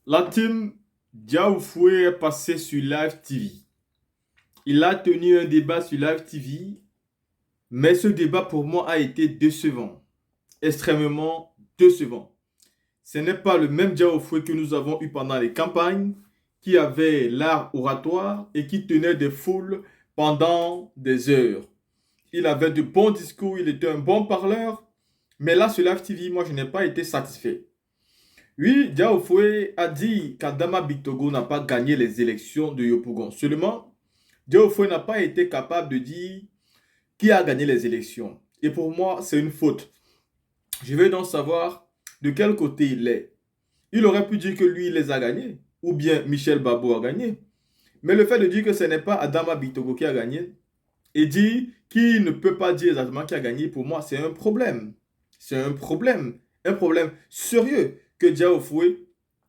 La team Diaoufoué est passée sur Live TV. Il a tenu un débat sur Live TV, mais ce débat pour moi a été décevant, extrêmement décevant. Ce n'est pas le même Diaoufoué que nous avons eu pendant les campagnes, qui avait l'art oratoire et qui tenait des foules pendant des heures. Il avait de bons discours, il était un bon parleur, mais là sur Live TV, moi je n'ai pas été satisfait. Oui, Diao Foué a dit qu'Adama Bictogo n'a pas gagné les élections de Yopougon. Seulement, Diao Foué n'a pas été capable de dire qui a gagné les élections. Et pour moi, c'est une faute. Je veux donc savoir de quel côté il est. Il aurait pu dire que lui, il les a gagnés, ou bien Michel Babo a gagné. Mais le fait de dire que ce n'est pas Adama Bictogo qui a gagné, et dire qu'il ne peut pas dire exactement qui a gagné, pour moi, c'est un problème. C'est un problème sérieux que Diao Foué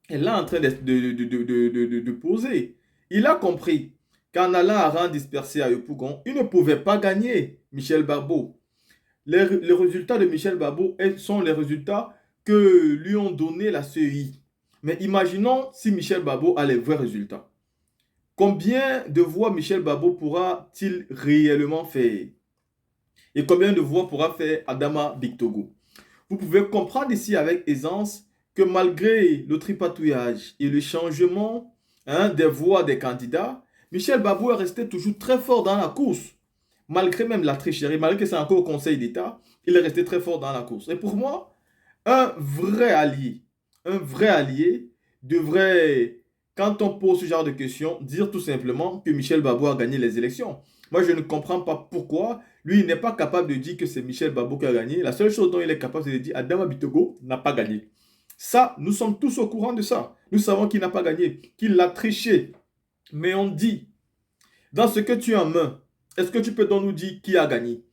est là en train de poser. Il a compris qu'en allant à rang dispersé à Yopougon, il ne pouvait pas gagner Michel Barbeau. Les résultats de Michel Barbeau sont les résultats que lui ont donné la CEI. Mais imaginons si Michel Barbeau a les vrais résultats. Combien de voix Michel Barbeau pourra-t-il réellement faire? Et combien de voix pourra faire Adama Bictogo? Vous pouvez comprendre ici avec aisance que malgré le tripatouillage et le changement des voix des candidats, Michel Babou est resté toujours très fort dans la course. Malgré même la tricherie, malgré que c'est encore au Conseil d'État, il est resté très fort dans la course. Et pour moi, un vrai allié devrait, quand on pose ce genre de questions, dire tout simplement que Michel Babou a gagné les élections. Moi, je ne comprends pas pourquoi lui, il n'est pas capable de dire que c'est Michel Babou qui a gagné. La seule chose dont il est capable, c'est de dire Adama Bitogo n'a pas gagné. Ça, nous sommes tous au courant de ça. Nous savons qu'il n'a pas gagné, qu'il a triché. Mais on dit, dans ce que tu as en main, est-ce que tu peux donc nous dire qui a gagné?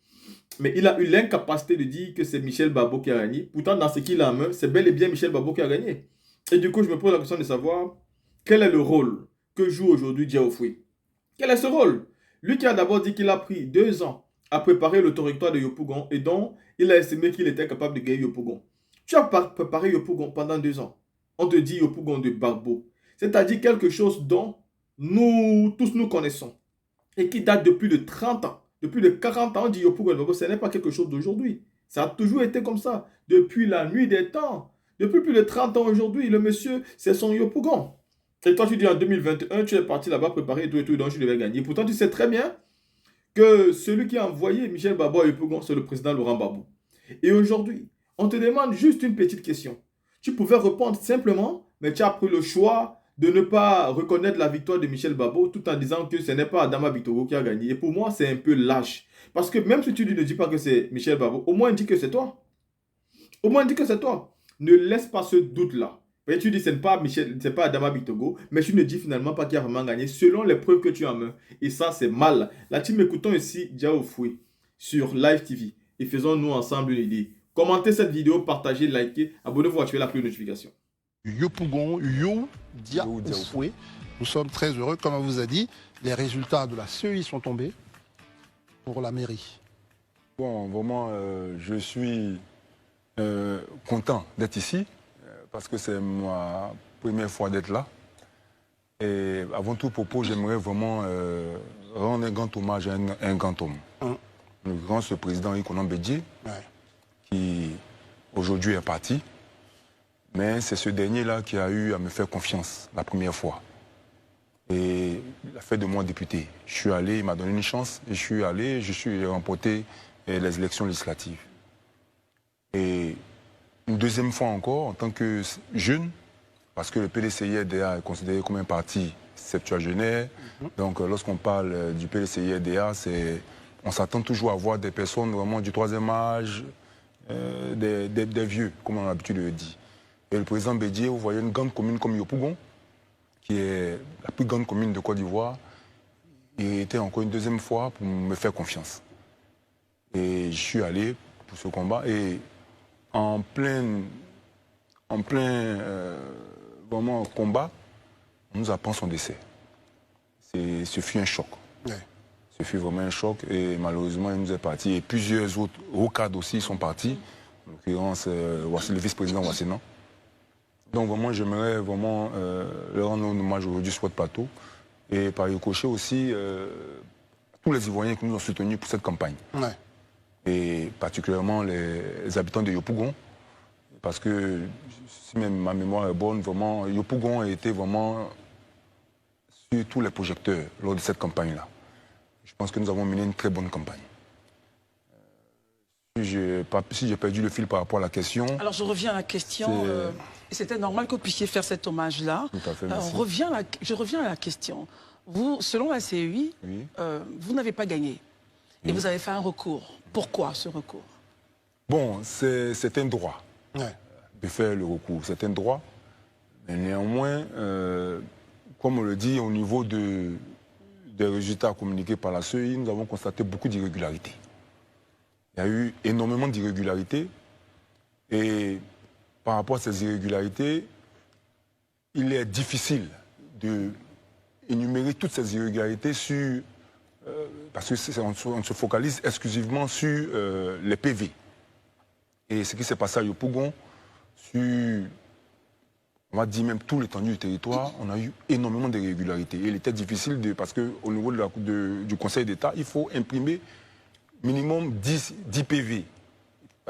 Mais il a eu l'incapacité de dire que c'est Michel Babou qui a gagné. Pourtant, dans ce qu'il a en main, c'est bel et bien Michel Babou qui a gagné. Et du coup, je me pose la question de savoir quel est le rôle que joue aujourd'hui Diao Fouy. Quel est ce rôle? Lui qui a d'abord dit qu'il a pris 2 ans à préparer le territoire de Yopougon et dont il a estimé qu'il était capable de gagner Yopougon. Tu as préparé Yopougon pendant 2 ans. On te dit Yopougon de Barbeau. C'est-à-dire quelque chose dont nous tous nous connaissons et qui date de plus de 30 ans. Depuis de 40 ans, on dit Yopougon de Barbeau. Ce n'est pas quelque chose d'aujourd'hui. Ça a toujours été comme ça. Depuis la nuit des temps. Depuis plus de 30 ans aujourd'hui, le monsieur, c'est son Yopougon. Et toi, tu dis en 2021, tu es parti là-bas préparer et tout, donc tu devais gagner. Pourtant, tu sais très bien que celui qui a envoyé Michel Babou à Yopougon, c'est le président Laurent Gbagbo. Et aujourd'hui, on te demande juste une petite question. Tu pouvais répondre simplement, mais tu as pris le choix de ne pas reconnaître la victoire de Michel Babou tout en disant que ce n'est pas Adama Bitogo qui a gagné. Et pour moi, c'est un peu lâche. Parce que même si tu ne dis pas que c'est Michel Babou, au moins dis que c'est toi. Au moins dis que c'est toi. Ne laisse pas ce doute-là. Et tu dis ce n'est pas Michel, c'est pas Adama Bitogo, mais tu ne dis finalement pas qui a vraiment gagné selon les preuves que tu as en main. Et ça, c'est mal. La team, écoutons ici Diao Fouy sur Live TV et faisons-nous ensemble une idée. Commentez cette vidéo, partagez, likez, abonnez-vous, activez la cloche de notification. Yopougon, Dia Oufoué. Nous sommes très heureux, comme on vous a dit. Les résultats de la CEI sont tombés pour la mairie. Bon, vraiment, je suis content d'être ici parce que c'est ma première fois d'être là. Et avant tout propos, j'aimerais vraiment rendre un grand hommage à un grand homme. Le grand, ce président Ikonan Bédié, qui aujourd'hui est parti. Mais c'est ce dernier-là qui a eu à me faire confiance la première fois. Et il a fait de moi député. Je suis allé, il m'a donné une chance, et je suis allé, j'ai remporté les élections législatives. Et une deuxième fois encore, en tant que jeune, parce que le PDCI-RDA est considéré comme un parti septuagénaire. Donc lorsqu'on parle du PDCI-RDA, on s'attend toujours à voir des personnes vraiment du troisième âge, des vieux, comme on a l'habitude de le dire. Et le président Bédié, vous voyez une grande commune comme Yopougon, qui est la plus grande commune de Côte d'Ivoire, il était encore une deuxième fois pour me faire confiance. Et je suis allé pour ce combat et en plein vraiment combat, on nous apprend son décès. Ce fut un choc. Ce fut vraiment un choc et malheureusement il nous est parti. Et plusieurs autres hauts cadres aussi sont partis. En l'occurrence, voici le vice-président Wassinan. Donc vraiment, j'aimerais vraiment leur rendre un hommage aujourd'hui sur votre plateau. Et par ricochet aussi, tous les Ivoiriens qui nous ont soutenus pour cette campagne. Ouais. Et particulièrement les habitants de Yopougon. Parce que, si même ma mémoire est bonne, vraiment, Yopougon a été vraiment sur tous les projecteurs lors de cette campagne-là. Je pense que nous avons mené une très bonne campagne. Si j'ai perdu le fil par rapport à la question... Alors je reviens à la question. C'était normal que vous puissiez faire cet hommage-là. Tout à fait, merci. Je reviens à la question. Vous, selon la CEI, Oui. vous n'avez pas gagné. Et Oui. vous avez fait un recours. Pourquoi ce recours? Bon, c'est un droit Ouais. de faire le recours. C'est un droit. Mais néanmoins, comme on le dit, au niveau des résultats communiqués par la CEI, nous avons constaté beaucoup d'irrégularités. Il y a eu énormément d'irrégularités. Et par rapport à ces irrégularités, il est difficile d'énumérer toutes ces irrégularités sur... parce qu'on se focalise exclusivement sur les PV. Et ce qui s'est passé à Yopougon, sur, on va dire même tout l'étendue du territoire, on a eu énormément d'irrégularités. Et il était difficile, parce qu'au niveau du Conseil d'État, il faut imprimer minimum 10 PV.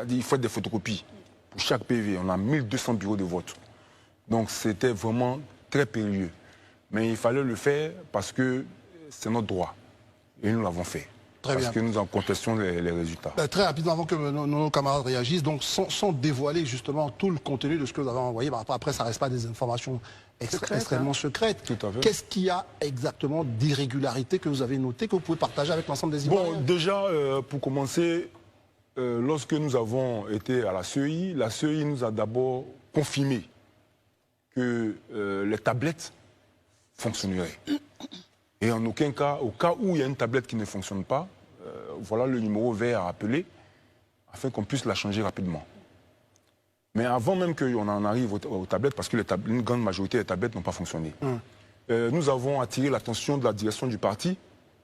Il faut faire des photocopies pour chaque PV. On a 1200 bureaux de vote. Donc c'était vraiment très périlleux. Mais il fallait le faire parce que c'est notre droit. Et nous l'avons fait. Très parce bien. que nous en contestions les résultats. Très rapidement, avant que nos camarades réagissent, donc sans dévoiler justement tout le contenu de ce que vous avez envoyé, après ça ne reste pas des informations extrêmement secrètes. Tout à fait. Qu'est-ce qu'il y a exactement d'irrégularité que vous avez noté, que vous pouvez partager avec l'ensemble des Ivoiriens? Bon, déjà, pour commencer, lorsque nous avons été à la CEI nous a d'abord confirmé que les tablettes fonctionneraient. Et en aucun cas, au cas où il y a une tablette qui ne fonctionne pas, voilà le numéro vert à appeler, afin qu'on puisse la changer rapidement. Mais avant même qu'on en arrive aux tablettes, parce que une grande majorité des tablettes n'ont pas fonctionné, nous avons attiré l'attention de la direction du parti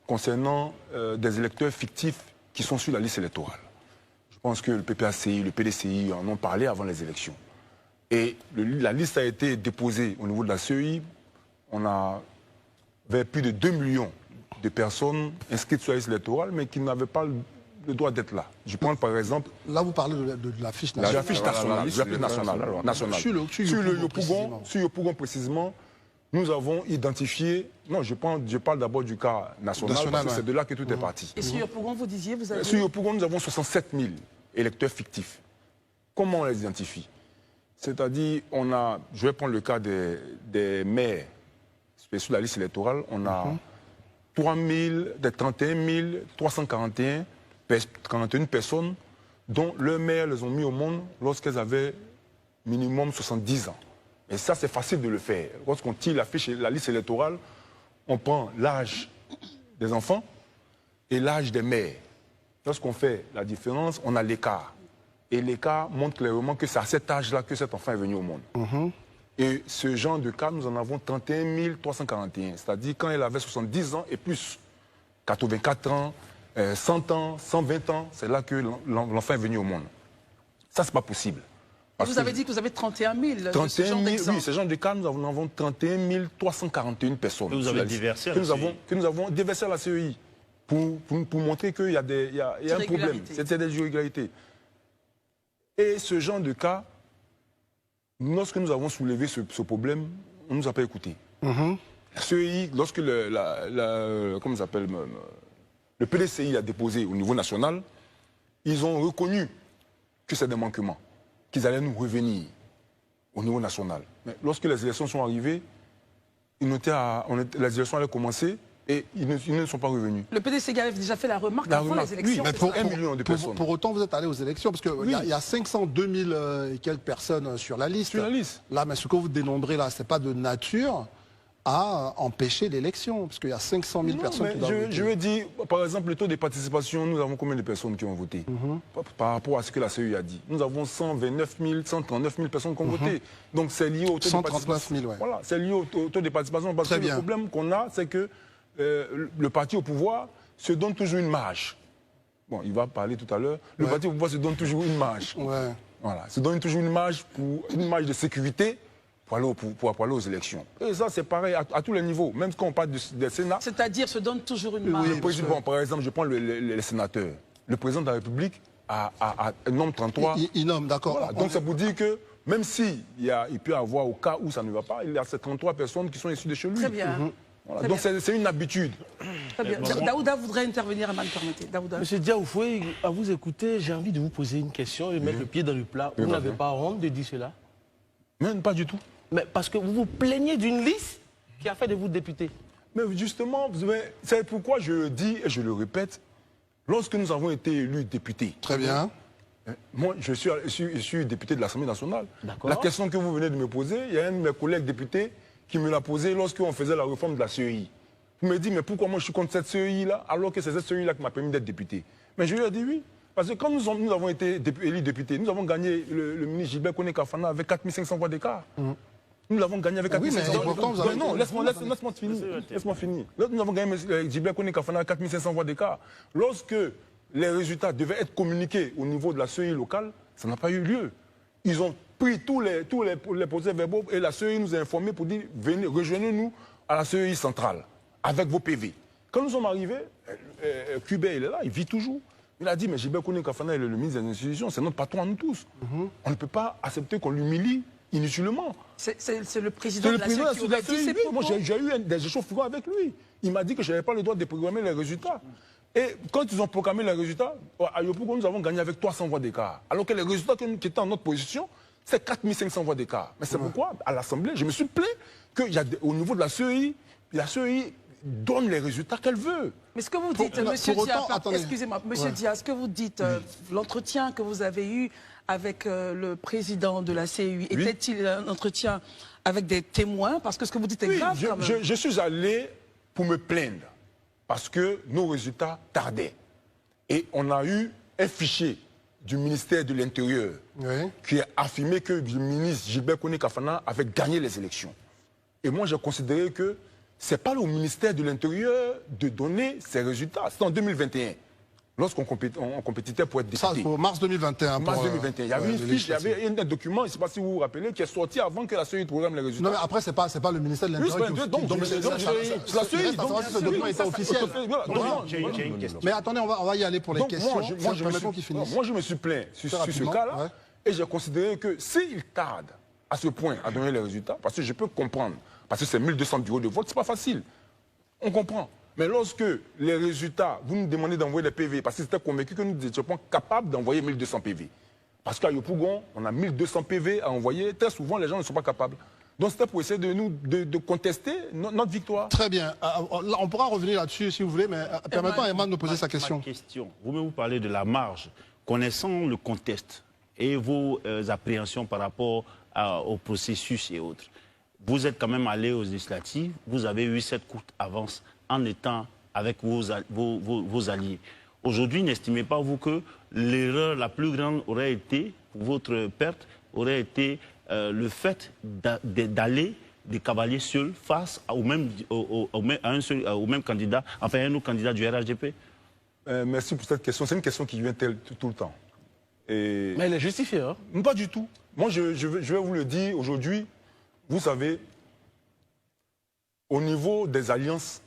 concernant des électeurs fictifs qui sont sur la liste électorale. Je pense que le PPACI, le PDCI en ont parlé avant les élections. Et la liste a été déposée au niveau de la CEI. On a vers plus de 2 millions de personnes inscrites sur la liste électorale, mais qui n'avaient pas le droit d'être là. Je prends par exemple... Là, vous parlez de la fiche La nationale. fiche nationale. Sur le Yopougon précisément, nous avons identifié... Non, je parle d'abord du cas national, parce que c'est de là que tout est parti. Et sur Yopougon, vous disiez, vous avez... Sur Yopougon, nous avons 67 000 électeurs fictifs. Comment on les identifie? C'est-à-dire, je vais prendre le cas des maires sur la liste électorale, on a 31 341 personnes dont leurs mères les ont mis au monde lorsqu'elles avaient minimum 70 ans. Et ça, c'est facile de le faire. Lorsqu'on tire la liste électorale, on prend l'âge des enfants et l'âge des mères. Lorsqu'on fait la différence, on a l'écart. Et l'écart montre clairement que c'est à cet âge-là que cet enfant est venu au monde. Et ce genre de cas, nous en avons 31 341. C'est-à-dire quand elle avait 70 ans et plus, 84 ans, 100 ans, 120 ans, c'est là que l'enfant est venu au monde. Ça, c'est pas possible. Vous avez dit que vous avez 31 000. 31 ce genre 000, oui, ce genre de cas, nous en avons 31 341 personnes. Que vous avez déversé à la CEI. Que nous avons déversé à la CEI pour montrer qu'il y a, un problème. C'était des irrégularités. Et ce genre de cas, lorsque nous avons soulevé ce problème, on ne nous a pas écoutés. La CEI, lorsque le PDCI a déposé au niveau national, ils ont reconnu que c'est des manquements, qu'ils allaient nous revenir au niveau national. Mais lorsque les élections sont arrivées, les élections allaient commencer et ils ne sont pas revenus. Le PDCI avait déjà fait la remarque avant les élections. Oui, mais pour 1 million de personnes. Pour autant, vous êtes allé aux élections, parce qu'il y a 502 000 et quelques personnes sur la liste. Sur la liste. Là, mais ce que vous dénombrez là, ce n'est pas de nature à empêcher l'élection, parce qu'il y a 500 000 personnes qui doivent voter. Je veux dire, par exemple, le taux de participation, nous avons combien de personnes qui ont voté par rapport à ce que la CEI a dit? Nous avons 129 000, 139 000 personnes qui ont voté. Donc c'est lié au taux de participation. 000, ouais. Voilà, c'est lié au taux de participation. Parce que le problème qu'on a, c'est que le parti au pouvoir se donne toujours une marge. Bon, il va parler tout à l'heure. Le parti au pouvoir se donne toujours une marge. Ouais. Voilà, se donne toujours une marge de sécurité pour aller aux élections. Et ça, c'est pareil à tous les niveaux, même quand on parle du Sénat. C'est-à-dire se donne toujours une marge. Le président, bon, par exemple, je prends les sénateurs. Le président de la République nomme 33. Il nomme, d'accord. Voilà. Donc ça vous dit que même s'il peut y avoir, au cas où ça ne va pas, il y a ces 33 personnes qui sont issues de chez lui. Très bien. Voilà. Donc c'est une habitude. Très bien. Daouda voudrait intervenir, Aman, permettez. Daouda. Monsieur Diaoufoué, à vous écouter, j'ai envie de vous poser une question et mettre le pied dans le plat. Vous n'avez pas honte de dire cela? Même pas du tout. Mais parce que vous vous plaignez d'une liste qui a fait de vous député. Mais justement, c'est pourquoi je le dis et je le répète, lorsque nous avons été élus députés. Très bien. Moi, je suis député de l'Assemblée nationale. D'accord. La question que vous venez de me poser, il y a un de mes collègues députés qui me l'a posée lorsqu'on faisait la réforme de la CEI. Il me dit, mais pourquoi moi je suis contre cette CEI-là, alors que c'est cette CEI-là qui m'a permis d'être député? Mais je lui ai dit oui. Parce que quand nous avons été élus députés, nous avons gagné le ministre Gilbert Koné Kafana avec 4500 voix d'écart. Nous l'avons gagné avec 4500 voix d'écart. Non, laisse-moi finir. Laisse-moi finir. Nous avons gagné Gilbert Koné Kafana avec 4500 voix d'écart. Lorsque les résultats devaient être communiqués au niveau de la CEI locale, ça n'a pas eu lieu. Ils ont pris tous les procès-verbaux et la CEI nous a informés pour dire venez, rejoignez-nous à la CEI centrale avec vos PV. Quand nous sommes arrivés, Kubé, il est là, il vit toujours. Il a dit, mais Gilbert Koné Kafana, il est le ministre des institutions, c'est notre patron à nous tous. On ne peut pas accepter qu'on l'humilie inutilement. C'est le président de la CEI qui aurait dit ces propos. Moi, j'ai eu des échauffourées avec lui. Il m'a dit que je n'avais pas le droit de déprogrammer les résultats. Et quand ils ont proclamé les résultats, à Yopougon, nous avons gagné avec 300 voix d'écart. Alors que les résultats qui étaient en notre position, c'est 4500 voix d'écart. Mais c'est pourquoi, à l'Assemblée, je me suis plaint qu'au niveau de la CEI donne les résultats qu'elle veut. Mais ce que vous dites, monsieur Dia, excusez-moi, monsieur Dia, ce que vous dites, l'entretien que vous avez eu avec le président de la CEI, était-il un entretien avec des témoins? Parce que ce que vous dites est grave quand même. Je suis allé pour me plaindre, parce que nos résultats tardaient. Et on a eu un fichier du ministère de l'Intérieur qui a affirmé que le ministre Gilbert Koné Kafana avait gagné les élections. Et moi, j'ai considéré que ce n'est pas au ministère de l'Intérieur de donner ces résultats. C'est en 2021, lorsqu'on compétitait pour être député. Ça, en mars 2021. Mars 2021. Il y avait une fiche, il y avait un document, je ne sais pas si vous vous rappelez, qui est sorti avant que la CEI programme les résultats. Non, mais après, ce n'est pas le ministère de l'Intérieur la CEI, donc ce document était officiel. J'ai une question. Mais attendez, on va y aller pour les questions. Moi, je me suis plaint sur ce cas-là, et j'ai considéré que s'il tarde à ce point à donner les résultats, parce que je peux comprendre, parce que c'est 1200 bureaux de vote, c'est pas facile. On comprend. Mais lorsque les résultats, vous nous demandez d'envoyer des PV, parce que c'était convaincu que nous n'étions pas capables d'envoyer 1200 PV. Parce qu'à Yopougon, on a 1200 PV à envoyer. Très souvent, les gens ne sont pas capables. Donc c'était pour essayer de contester notre victoire. Très bien. On pourra revenir là-dessus si vous voulez, mais permettons à Eman de poser sa question. Vous parlez de la marge. Connaissant le contexte et vos appréhensions par rapport au processus et autres, vous êtes quand même allé aux législatives, vous avez eu cette courte avance en étant avec vos alliés. Aujourd'hui, n'estimez pas, vous, que l'erreur la plus grande aurait été, pour votre perte, aurait été le fait d'aller des cavaliers seuls face au même candidat, enfin un autre candidat du RHDP? Merci pour cette question. C'est une question qui vient tout le temps. Et... Mais elle est justifiée, hein? Pas du tout. Moi, je vais vous le dire aujourd'hui. Vous savez, au niveau des alliances,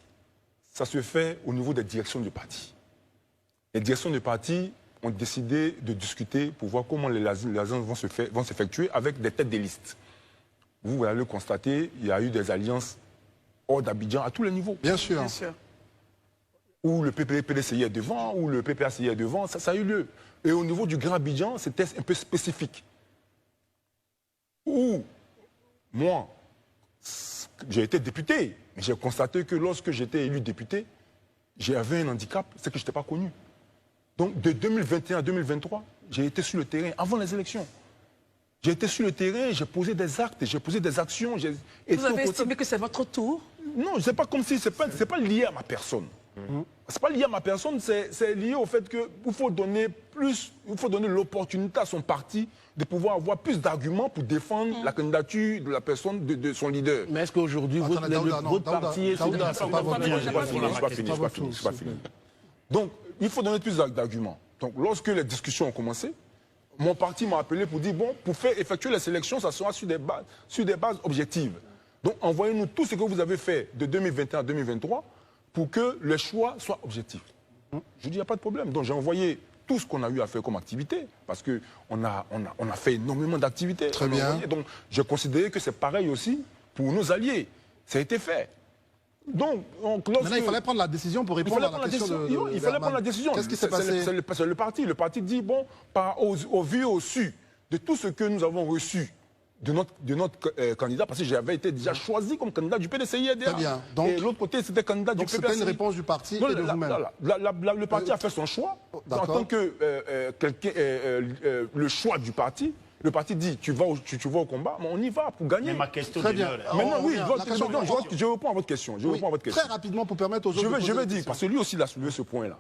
ça se fait au niveau des directions du parti. Les directions du parti ont décidé de discuter pour voir comment les alliances vont s'effectuer avec des têtes de liste. Vous allez le constater, il y a eu des alliances hors d'Abidjan à tous les niveaux. Bien sûr. Bien sûr. Où le PDCI est devant, où le PPACI est devant, ça a eu lieu. Et au niveau du Grand Abidjan, c'était un peu spécifique. Où moi, j'ai été député, mais j'ai constaté que lorsque j'étais élu député, j'avais un handicap, c'est que je n'étais pas connu. Donc de 2021 à 2023, j'ai été sur le terrain avant les élections. J'ai été sur le terrain, j'ai posé des actes, j'ai posé des actions. Vous avez estimé que c'est votre tour? Non, c'est pas comme si, c'est pas lié à ma personne. C'est pas lié à ma personne, c'est lié au fait qu'il faut donner l'opportunité à son parti de pouvoir avoir plus d'arguments pour défendre la candidature de la personne, de son leader. Mais est-ce qu'aujourd'hui, votre parti est... Je pas fini. Donc, il faut donner plus d'arguments. Donc, lorsque les discussions ont commencé, mon parti m'a appelé pour dire, bon, pour faire effectuer les sélections, ça sera sur des bases objectives. Donc, envoyez-nous tout ce que vous avez fait de 2021 à 2023 pour que le choix soit objectif. Je dis, il n'y a pas de problème. Donc, j'ai envoyé tout ce qu'on a eu à faire comme activité, parce qu'on a fait énormément d'activités. Très bien. Donc, j'ai considéré que c'est pareil aussi pour nos alliés. Ça a été fait. Donc, maintenant, il fallait prendre la décision pour répondre à la question il fallait prendre la décision. Qu'est-ce qui s'est passé? C'est le parti. Le parti dit, bon, au vu et au su de tout ce que nous avons reçu de notre candidat, parce que j'avais été déjà choisi comme candidat du PDCI-EDA. Très bien. Donc, et l'autre côté, c'était candidat du PPACI. Donc, c'était une réponse du parti et de vous-même. Le parti a fait son choix. En tant que le choix du parti, le parti dit, tu vas au combat, mais on y va pour gagner. Mais ma question Très bien. Maintenant, oui, je réponds à votre question. Très rapidement pour permettre aux autres. Je vais dire, parce que lui aussi, il a soulevé ce point-là.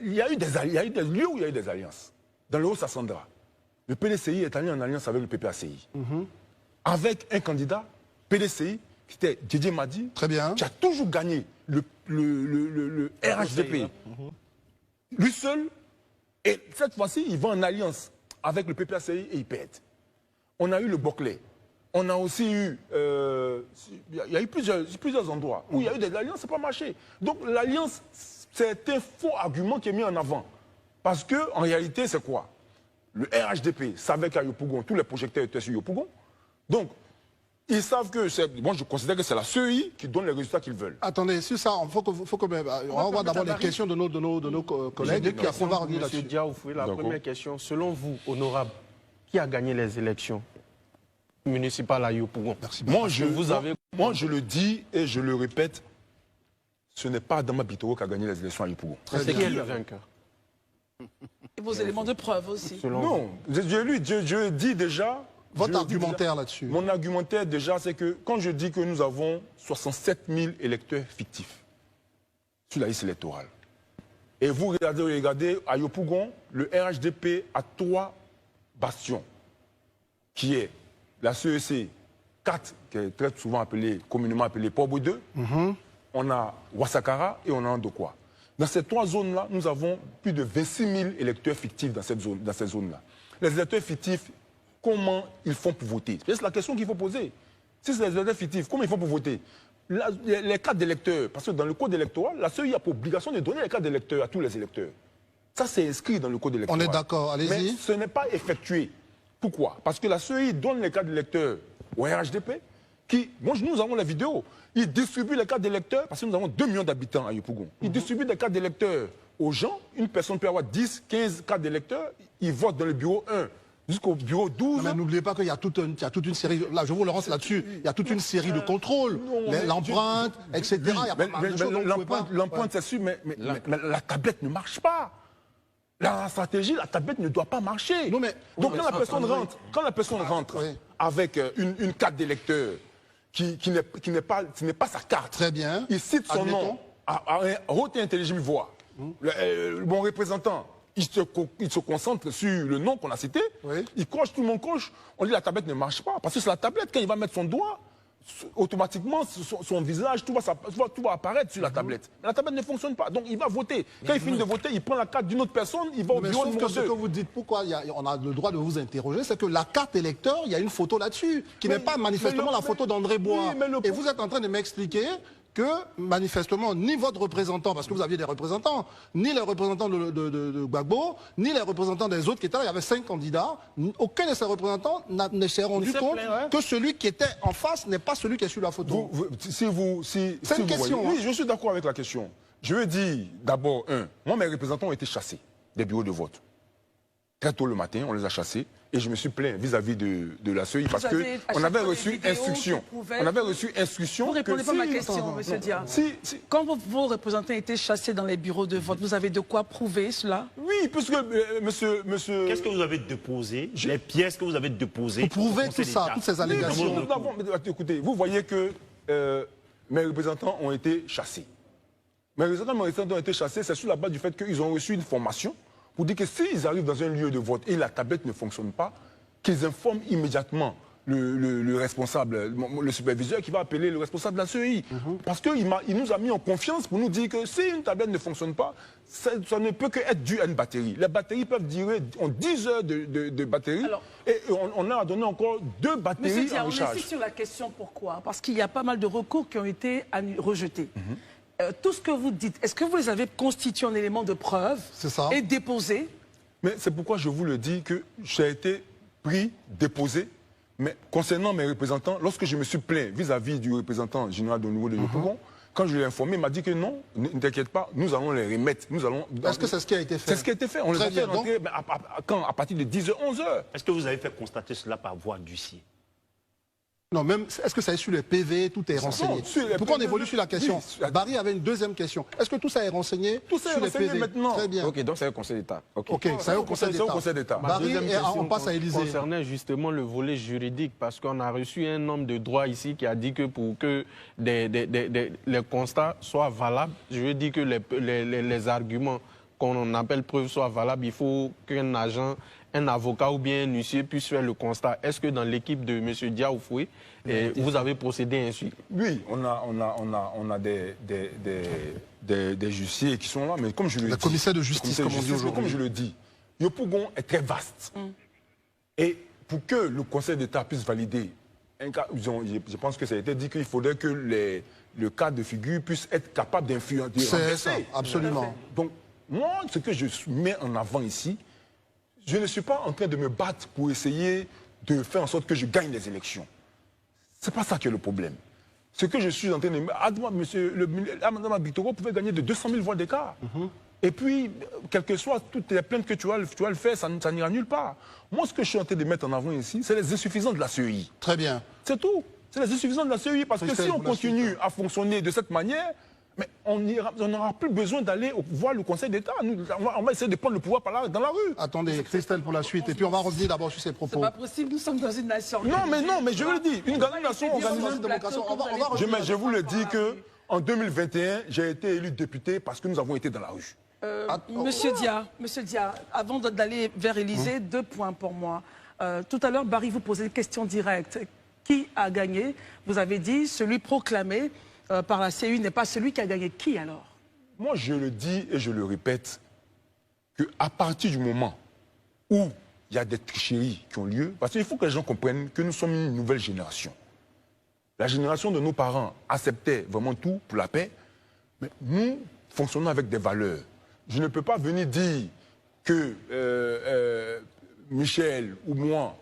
Il y a eu des lieux où il y a eu des alliances. Dans le Haut-Sassandra, le PDCI est allé en alliance avec le PPACI. Avec un candidat, PDCI, qui était Didier Madi, Très bien. qui a toujours gagné le RHDP. Lui seul, et cette fois-ci, il va en alliance avec le PPACI et il pète. On a eu le Boclet. On a aussi eu... il y a eu plusieurs endroits où il y a eu des alliances, ça n'a pas marché. Donc l'alliance, c'est un faux argument qui est mis en avant. Parce qu'en réalité, c'est quoi? Le RHDP savait qu'à Yopougon, tous les projecteurs étaient sur Yopougon. Donc, ils savent que c'est... Bon, je considère que c'est la CEI qui donne les résultats qu'ils veulent. Attendez, sur ça, on va voir d'abord les questions de nos collègues. Et puis après, on va revenir là-dessus. Monsieur Diaoufoué, la première question, selon vous, honorable, qui a gagné les élections municipales à Yopougon? Merci. Moi, je le dis et je le répète, ce n'est pas Adama Bitoro qui a gagné les élections à Yopougon. C'est qui est le vainqueur? Et vos éléments de preuve aussi. Non, je dis déjà... Votre argumentaire là-dessus. Mon argumentaire déjà, c'est que quand je dis que nous avons 67 000 électeurs fictifs sur la liste électorale, et vous regardez à Yopougon, le RHDP a 3 bastions, qui est la CEC 4, qui est très souvent communément appelée Pobwe 2, on a Ouassakara et on a Ndokwa. Dans ces 3 zones-là, nous avons plus de 26 000 électeurs fictifs dans ces zones-là. Les électeurs fictifs, comment ils font pour voter? C'est la question qu'il faut poser. Si c'est les électeurs fictifs, comment ils font pour voter? Les cartes d'électeurs, parce que dans le code électoral, la CEI a pour obligation de donner les cartes d'électeurs à tous les électeurs. Ça, c'est inscrit dans le code électoral. On est d'accord, allez-y. Mais ce n'est pas effectué. Pourquoi? Parce que la CEI donne les cartes d'électeurs au RHDP, nous avons la vidéo. Ils distribuent les cartes d'électeurs, parce que nous avons 2 millions d'habitants à Yopougon. Ils distribuent des cartes d'électeurs aux gens. Une personne peut avoir 10, 15 cartes d'électeurs. Ils votent dans le bureau 1. Jusqu'au bureau 12. Non, mais n'oubliez pas qu'il y a toute une série, là je vous le lance là-dessus, il y a toute une série de contrôles, l'empreinte, etc. L'empreinte c'est sûr, mais la tablette ne marche pas. La stratégie, la tablette ne doit pas marcher. Non, mais, donc quand la personne rentre avec une carte d'électeur qui n'est pas sa carte, très bien. Il cite son nom à un haute et intelligible voix. Mon représentant, il se concentre sur le nom qu'on a cité, il coche, tout le monde coche, on dit la tablette ne marche pas. Parce que c'est la tablette, quand il va mettre son doigt, automatiquement, son visage, tout va apparaître sur la tablette. Mais la tablette ne fonctionne pas, donc il va voter. Quand il finit de voter, il prend la carte d'une autre personne, il va au bureau numéro 2. Ce que vous dites, pourquoi on a le droit de vous interroger, c'est que la carte électeur, il y a une photo là-dessus, qui n'est pas manifestement la photo d'André Bois. Et vous êtes en train de m'expliquer que, manifestement, ni votre représentant, parce que vous aviez des représentants, ni les représentants de Gbagbo, ni les représentants des autres qui étaient là, il y avait 5 candidats, aucun de ces représentants ne s'est rendu compte que celui qui était en face n'est pas celui qui est sur la photo. C'est une question. Oui, je suis d'accord avec la question. Je veux dire, d'abord, moi, mes représentants ont été chassés des bureaux de vote. Très tôt le matin, on les a chassés. Et je me suis plaint vis-à-vis de la CEI parce qu'on avait reçu instruction. On avait reçu instruction. Vous ne répondez pas à ma question, M. Dia. Quand vos représentants étaient chassés dans les bureaux de vote, vous avez de quoi prouver cela? Oui, puisque monsieur... Qu'est-ce que vous avez déposé? Les pièces que vous avez déposées pour prouver tout ça, toutes ces allégations. Écoutez, vous voyez que mes représentants ont été chassés. Mes représentants ont été chassés, c'est sur la base du fait qu'ils ont reçu une formation pour dire que s'ils arrivent dans un lieu de vote et la tablette ne fonctionne pas, qu'ils informent immédiatement le responsable, le superviseur qui va appeler le responsable de la CEI. Parce qu'il nous a mis en confiance pour nous dire que si une tablette ne fonctionne pas, ça ne peut qu'être dû à une batterie. Les batteries peuvent durer 10 heures de batterie. Alors, et on a donné encore 2 batteries en recharge. On insiste sur la question pourquoi. Parce qu'il y a pas mal de recours qui ont été rejetés. Tout ce que vous dites, est-ce que vous les avez constitués en élément de preuve et déposés? Mais c'est pourquoi je vous le dis que j'ai été pris, déposé. Mais concernant mes représentants, lorsque je me suis plaint vis-à-vis du représentant général de nouveau de Yopougon, quand je l'ai informé, il m'a dit que non, ne t'inquiète pas, nous allons les remettre. Est-ce que c'est ce qui a été fait? C'est ce qui a été fait. On les a fait rentrer à partir de 10h, 11h. Est-ce que vous avez fait constater cela par voie d'huissier? Non, même, est-ce que ça est sur les PV, tout est renseigné? Pourquoi on évolue sur la question? Barry avait une deuxième question. Est-ce que tout ça est renseigné? Tout ça est renseigné maintenant. Très bien. Ok, donc c'est au Conseil d'État. Ok, c'est au Conseil d'État. Barry, et on passe à Élysée. Concernait justement le volet juridique, parce qu'on a reçu un homme de droit ici qui a dit que pour que les constats soient valables, je veux dire que les arguments qu'on appelle preuves soient valables, il faut qu'un agent, un avocat ou bien un huissier puisse faire le constat. Est-ce que dans l'équipe de M. Dia Oufoué, vous avez procédé ainsi? Oui, on a des huissiers qui sont là, mais comme je le dis... Le commissaire de justice, comme on dit aujourd'hui. Comme je le dis, Yopougon est très vaste. Et pour que le Conseil d'État puisse valider, je pense que ça a été dit qu'il faudrait que le cas de figure puisse être capable d'influencer. C'est ça, absolument. Donc, moi, ce que je mets en avant ici, je ne suis pas en train de me battre pour essayer de faire en sorte que je gagne les élections. C'est pas ça qui est le problème. Ce que je suis en train de... Mme Bitoro pouvait gagner de 200 000 voix d'écart. Et puis, quelles que soient toutes les plaintes que tu vas le faire, ça n'ira nulle part. Moi, ce que je suis en train de mettre en avant ici, c'est les insuffisants de la CEI. Très bien. C'est tout. C'est les insuffisants de la CEI. Parce que si on continue à fonctionner de cette manière... Mais on n'aura plus besoin d'aller voir le Conseil d'État. On va essayer de prendre le pouvoir par là, dans la rue. Attendez, Christelle, pour la suite. Et puis on va revenir d'abord sur ses propos. C'est pas possible, nous sommes dans une nation. Non, mais je vous le dis, une grande nation organisée. Je vous le dis qu'en 2021, j'ai été élu député parce que nous avons été dans la rue. Monsieur Dia, avant d'aller vers Élysée, 2 points pour moi. Tout à l'heure, Barry vous posait une question directe. Qui a gagné? Vous avez dit celui proclamé par la CEI n'est pas celui qui a gagné. Qui alors? Moi, je le dis et je le répète, qu'à partir du moment où il y a des tricheries qui ont lieu, parce qu'il faut que les gens comprennent que nous sommes une nouvelle génération. La génération de nos parents acceptait vraiment tout pour la paix, mais nous fonctionnons avec des valeurs. Je ne peux pas venir dire que Michel ou moi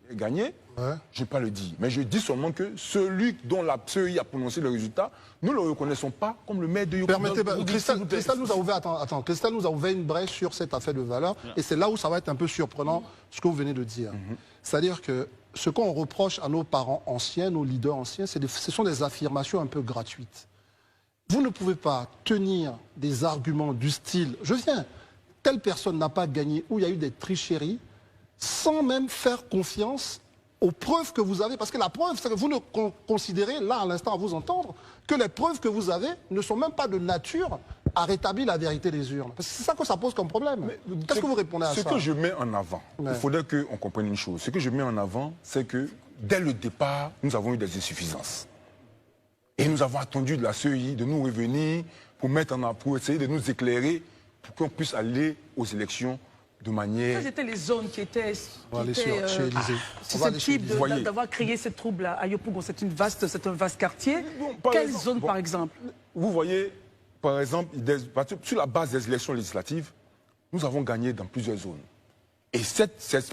ai gagné. Je ne vais pas le dire, mais je dis seulement que celui dont la CEI a prononcé le résultat, nous ne le reconnaissons pas comme le maire de Yopougon. Permettez, Christelle nous a ouvert, Christelle nous a ouvert une brèche sur cette affaire de valeur, et c'est là où ça va être un peu surprenant, ce que vous venez de dire. C'est-à-dire que ce qu'on reproche à nos parents anciens, nos leaders anciens, ce sont des affirmations un peu gratuites. Vous ne pouvez pas tenir des arguments du style, je viens, telle personne n'a pas gagné, ou il y a eu des tricheries, sans même faire confiance aux preuves que vous avez, parce que la preuve, c'est que vous ne considérez, là, à l'instant, à vous entendre, que les preuves que vous avez ne sont même pas de nature à rétablir la vérité des urnes. Parce que c'est ça que ça pose comme problème. Qu'est-ce que vous répondez à ça? Ce que je mets en avant, il faudrait qu'on comprenne une chose. Ce que je mets en avant, c'est que dès le départ, nous avons eu des insuffisances. Et nous avons attendu de la CEI de nous revenir pour essayer de nous éclairer, pour qu'on puisse aller aux élections de manière... Quelles étaient les zones qui étaient susceptibles d'avoir créé ce trouble à Yopougon? C'est un vaste quartier. Quelle zone, par exemple? Vous voyez, par exemple, sur la base des élections législatives, nous avons gagné dans plusieurs zones. Et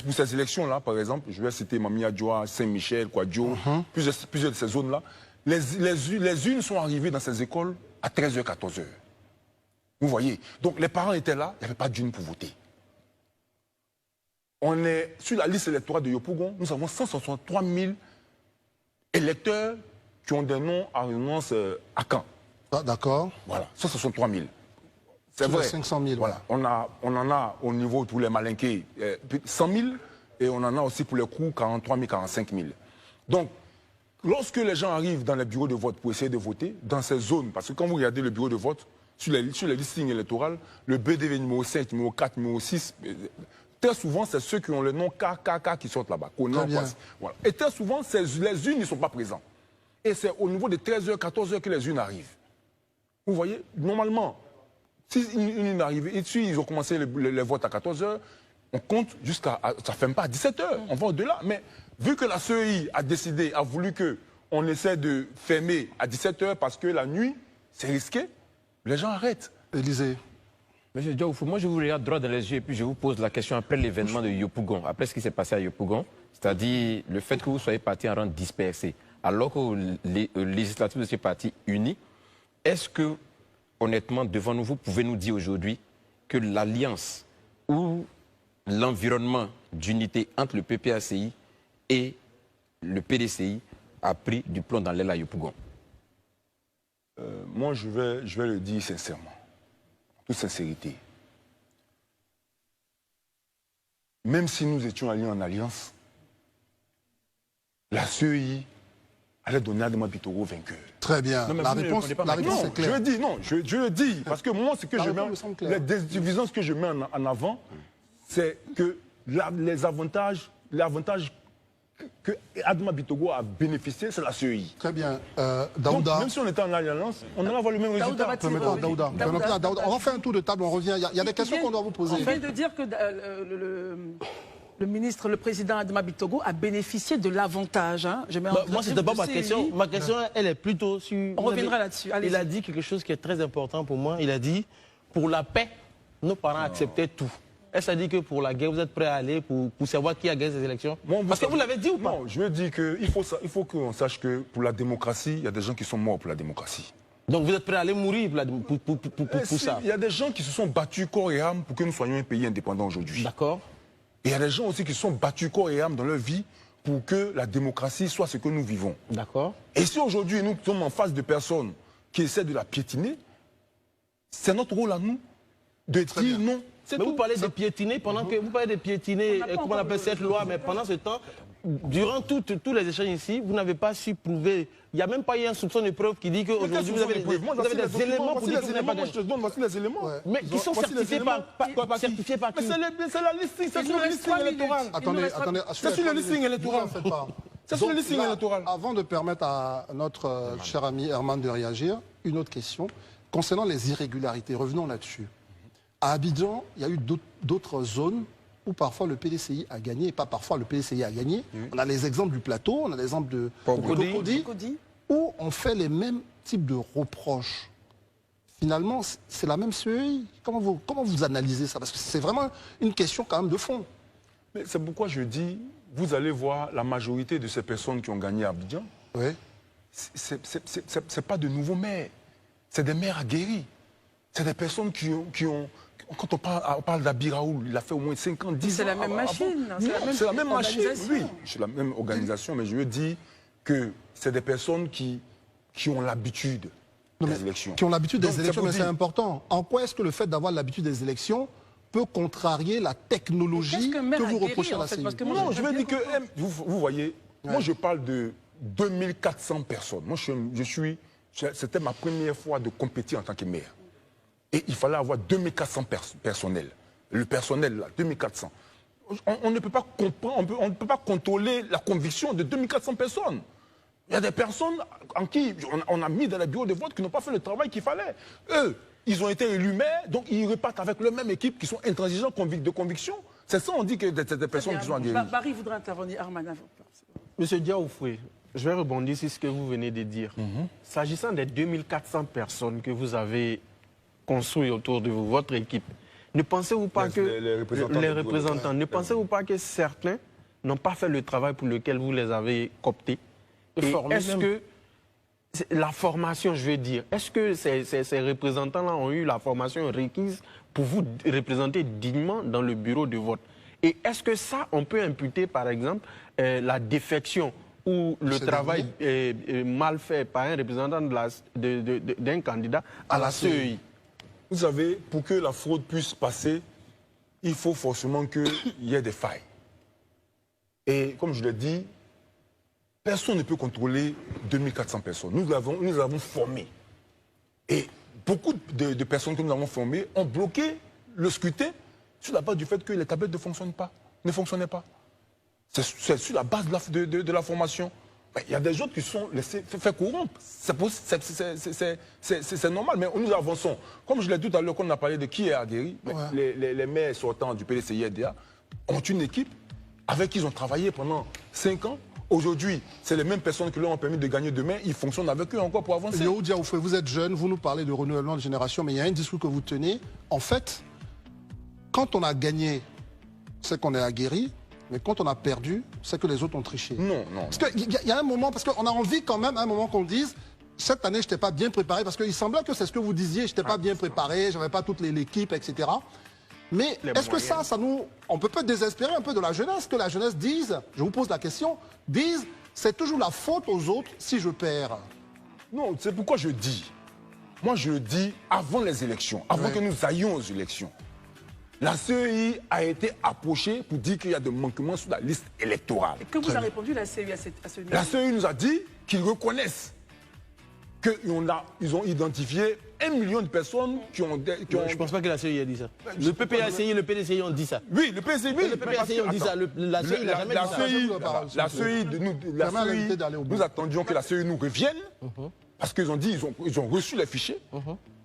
pour ces élections-là, par exemple, je vais citer Mamiadjoa, Saint-Michel, Kouadjo, plusieurs de ces zones-là, les unes sont arrivées dans ces écoles à 13h, 14h. Vous voyez? Donc les parents étaient là, il n'y avait pas d'urne pour voter. On est sur la liste électorale de Yopougon, nous avons 163 000 électeurs qui ont des noms à résidence à Caen. Ah, d'accord. Voilà, 163 000. C'est vrai. 500 000. Voilà. On en a au niveau pour les malinqués 100 000 et on en a aussi pour les coups 43 000, 45 000. Donc, lorsque les gens arrivent dans les bureaux de vote pour essayer de voter, dans ces zones, parce que quand vous regardez le bureau de vote, sur les listings électorales, le BDV numéro 5, numéro 4, numéro 6, Très souvent, c'est ceux qui ont le nom KKK qui sortent là-bas. Voilà. Et très souvent, les unes ne sont pas présents. Et c'est au niveau de 13h, 14h que les unes arrivent. Vous voyez, normalement, si une urne arrive, et si ils ont commencé les votes à 14h, on compte jusqu'à... Ça ne fait même pas à 17h, on va au-delà. Mais vu que la CEI a décidé, a voulu qu'on essaie de fermer à 17h parce que la nuit, c'est risqué, les gens arrêtent. Élysée. Monsieur Diaoufou, moi je vous regarde droit dans les yeux et puis je vous pose la question après l'événement de Yopougon, après ce qui s'est passé à Yopougon, c'est-à-dire le fait que vous soyez parti en rang dispersé, alors que les législatives de ces partis unis, est-ce que, honnêtement, devant nous, vous pouvez nous dire aujourd'hui que l'alliance ou l'environnement d'unité entre le PPACI et le PDCI a pris du plomb dans l'aile à Yopougon? Moi, je vais le dire sincèrement. Toute sincérité. Même si nous étions alliés en alliance, la CEI allait donner Adama Bitoro vainqueur. Très bien. Non, la réponse est claire. Je le dis, parce que moi, les divisions que je mets en avant, c'est que l'avantage que Adama Bitoro a bénéficié, c'est la CEI. Très bien. Donc, Daouda. même si on était en alliance, on allait avoir le même résultat. Daouda. On va faire un tour de table, on revient. Il y a des questions qu'on doit vous poser. On vient de dire que le président Adama Bitoro a bénéficié de l'avantage. Hein. Moi, ce n'était pas ma question. Ma question, elle est plutôt sur... On reviendra là-dessus. Il a dit quelque chose qui est très important pour moi. Il a dit, pour la paix, nos parents acceptaient tout. Est-ce que ça dit que pour la guerre, vous êtes prêt à aller pour savoir qui a gagné ces élections? Parce que vous l'avez dit ou pas? Non, je veux dire qu'il faut qu'on sache que pour la démocratie, il y a des gens qui sont morts pour la démocratie. Donc vous êtes prêt à aller mourir pour ça? Il y a des gens qui se sont battus corps et âme pour que nous soyons un pays indépendant aujourd'hui. D'accord. Et il y a des gens aussi qui se sont battus corps et âme dans leur vie pour que la démocratie soit ce que nous vivons. D'accord. Et si aujourd'hui nous sommes en face de personnes qui essaient de la piétiner, c'est notre rôle à nous de dire non. Mais vous parlez de piétiner pendant que vous parlez de piétiner, comment on appelle cette loi, mais pendant ce temps, durant tous les échanges ici, vous n'avez pas su prouver. Il n'y a même pas eu un soupçon de preuve qui dit qu'aujourd'hui vous avez des éléments pour dire que vous n'avez pas gagné. Je te donne, voici les éléments. Mais qui sont certifiés par qui? C'est la listing, c'est sur le listing électoral. Attendez, c'est sur le listing électoral. C'est sur le listing électoral. Avant de permettre à notre cher ami Herman de réagir, une autre question. Concernant les irrégularités, revenons là-dessus. À Abidjan, il y a eu d'autres zones où parfois le PDCI a gagné, et pas parfois le PDCI a gagné. On a les exemples du plateau, on a l'exemple de Cocody, où on fait les mêmes types de reproches. Finalement, c'est la même CEI. Comment vous analysez ça? Parce que c'est vraiment une question quand même de fond. Mais c'est pourquoi je dis, vous allez voir la majorité de ces personnes qui ont gagné à Abidjan. Oui. C'est pas de nouveaux maires. C'est des maires aguerris. C'est des personnes qui ont quand on parle d'Abi Raoul, il a fait au moins 5 ans, 10 ans. C'est la même machine. C'est la même machine, oui. C'est la même organisation, mais je veux dire que c'est des personnes qui ont l'habitude des élections. Qui ont l'habitude des élections, mais c'est important. En quoi est-ce que le fait d'avoir l'habitude des élections peut contrarier la technologie que vous reprochez à la CEI? Non, je veux dire que, vous voyez, moi je parle de 2400 personnes. Moi c'était ma première fois de compétir en tant que maire. Et il fallait avoir 2400 personnels. Le personnel, là, 2400. On ne peut pas comprendre, on ne peut pas contrôler la conviction de 2400 personnes. Il y a des personnes en qui on a mis dans les bureaux de vote qui n'ont pas fait le travail qu'il fallait. Eux, ils ont été élus maires, donc ils repartent avec leur même équipe qui sont intransigeants de conviction. C'est ça, on dit que des personnes qui sont aguerries. Barry voudrait intervenir. Arman. Monsieur Diaoufoué, je vais rebondir sur ce que vous venez de dire. S'agissant des 2400 personnes que vous avez construit autour de vous, votre équipe, ne pensez-vous pas que les représentants, ne pensez-vous pas que certains n'ont pas fait le travail pour lequel vous les avez cooptés? Et est-ce que la formation, je veux dire, est-ce que ces représentants-là ont eu la formation requise pour vous représenter dignement dans le bureau de vote? Et est-ce que ça, on peut imputer, par exemple, la défection ou le travail mal fait par un représentant d'un candidat à la CEI? Vous savez, pour que la fraude puisse passer, il faut forcément qu'il y ait des failles. Et comme je l'ai dit, personne ne peut contrôler 2400 personnes. Nous avons formé. Et beaucoup de personnes que nous avons formées ont bloqué le scrutin sur la base du fait que les tablettes ne fonctionnaient pas. C'est sur la base de la formation. Il y a des autres qui sont laissés faire corrompre. C'est normal, mais nous avançons. Comme je l'ai dit tout à l'heure, quand on a parlé de qui est adhéré, les maires sortants du PDCI RDA ont une équipe avec qui ils ont travaillé pendant 5 ans. Aujourd'hui, c'est les mêmes personnes qui leur ont permis de gagner demain. Ils fonctionnent avec eux encore pour avancer. Yehou Diaoufé, vous êtes jeune, vous nous parlez de renouvellement de génération, mais il y a un discours que vous tenez. En fait, quand on a gagné, c'est qu'on est aguerri. Mais quand on a perdu, c'est que les autres ont triché. Non. Parce qu'il y a un moment, parce qu'on a envie quand même, à un moment qu'on dise, cette année, je n'étais pas bien préparé, parce qu'il semblait que c'est ce que vous disiez, je n'étais pas bien préparé, je n'avais pas toute l'équipe, etc. Mais est-ce que ça nous... On peut peut-être désespérer un peu de la jeunesse, que la jeunesse dise, je vous pose la question, dise, c'est toujours la faute aux autres si je perds. Non, c'est pourquoi je dis. Moi, je dis avant les élections, avant que nous aillions aux élections. La CEI a été approchée pour dire qu'il y a des manquements sur la liste électorale. Et que vous a répondu la CEI à ce niveau? La CEI nous a dit qu'ils reconnaissent qu'ils ont identifié 1 million de personnes qui ont... Je ne pense pas que la CEI a dit ça. Le PPACI et le PDCI ont dit ça. Oui, le PDCI, oui. Le PPACI ont dit ça. La CEI n'a jamais dit ça. La CEI, nous attendions que la CEI nous revienne, parce qu'ils ont dit ils ont reçu les fichiers.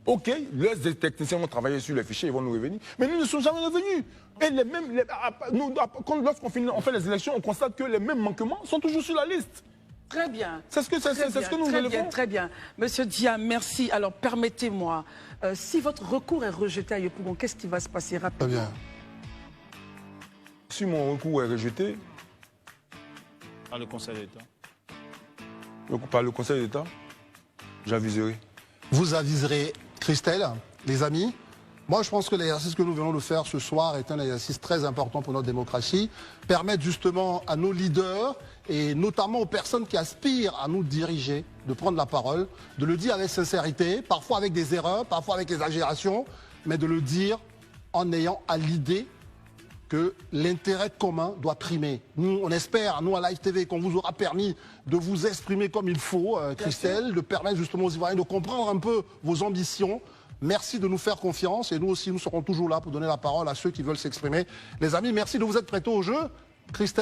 Ok, les techniciens vont travailler sur les fichiers, ils vont nous revenir. Mais nous ne sommes jamais revenus. Et lorsqu'on fait les élections, on constate que les mêmes manquements sont toujours sur la liste. Très bien. C'est ce que nous relevons. Très bien. Monsieur Dia, merci. Alors, permettez-moi, si votre recours est rejeté à Yopougon, qu'est-ce qui va se passer rapidement? Très bien. Si mon recours est rejeté... Par le Conseil d'État. Par le Conseil d'État, j'aviserai. Vous aviserez Christelle, les amis. Moi, je pense que l'exercice que nous venons de faire ce soir est un exercice très important pour notre démocratie. Permettre justement à nos leaders et notamment aux personnes qui aspirent à nous diriger de prendre la parole, de le dire avec sincérité, parfois avec des erreurs, parfois avec exagération, mais de le dire en ayant à l'idée que l'intérêt commun doit primer. Nous, on espère, nous à Live TV, qu'on vous aura permis de vous exprimer comme il faut, Christelle, de permettre justement aux Ivoiriens de comprendre un peu vos ambitions. Merci de nous faire confiance et nous aussi, nous serons toujours là pour donner la parole à ceux qui veulent s'exprimer. Les amis, merci de vous être prêtés au jeu. Christelle.